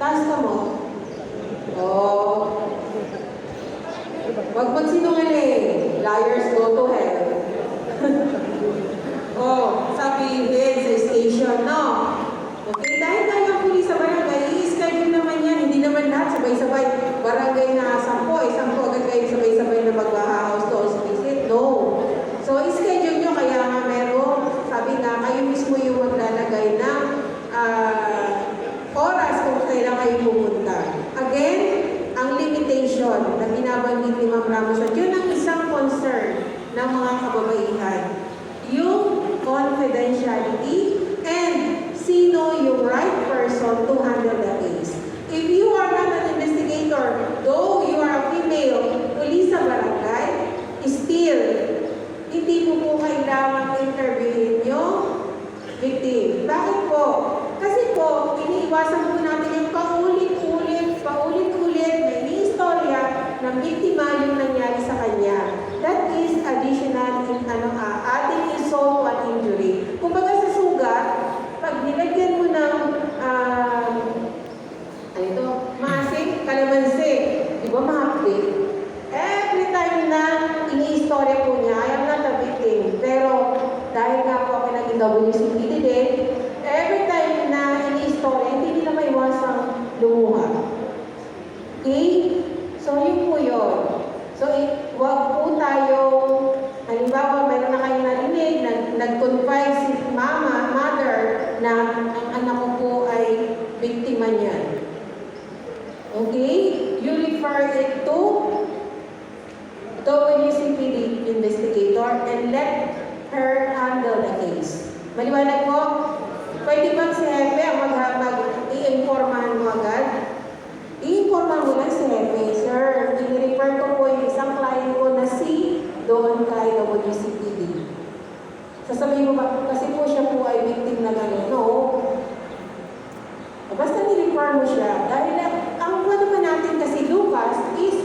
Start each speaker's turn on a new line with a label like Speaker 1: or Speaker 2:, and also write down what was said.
Speaker 1: Taas ka mo. Oh. Wag magsinungaling. Liars go to hell. Oh, sabihin sa station, no? Okay, dahil tayo ang pulis sa barangay, i-schedule naman yan. Hindi naman lahat sabay-sabay. Barangay na 10, 10 agad kayo sabay-sabay na magbahahouse to sa visit. No. So, i-schedule nyo. Kaya nga meron, sabi nga, kayo mismo yung maglalagay ng oras kung kailan kayo pumunta. Again, ang limitation na binabanggit ni Ma'am Ramos, at yun ang isang concern ng mga kababaihan. Yung confidentiality and sino yung right person to handle the case. If you are not an investigator, though you are a female police sa barangay, still, hindi mo po kailangan interviewin yung victim. Bakit po? Kasi po, iniiwasan po natin yung paulit-ulit na ini-istorya ng biktima yung nangyari sa kanya. That is additional adding insult to an injury. Kumbaga sa sugat, pag nilagyan mo ng maasim, kalamansi, di ba mahapdi? Every time na ini-istorya po niya, I am not a victim. Pero dahil nga po ako naging WCPD din, every time na ini-istorya, hindi nila maiwasang lumuha. Okay? So, yun po yun. So, wag po tayong, halimbawa, meron na kayong narinig, nag-confide si mother, na ang anak ko po ay biktima niyan. Okay? You refer it to WCPD investigator and let her handle the case. Maliwanag po? Pwede bang si Hepe ang i-informahan mo agad? I-informan mo lang si Hepe, sir. I-refer ko po yung isang client ko na si doon kay WCPD. Sasabihin mo ba, kasi po siya po ay victim na gano'n. No. Basta ni-refer mo siya. Dahil ang naman natin kasi Lucas is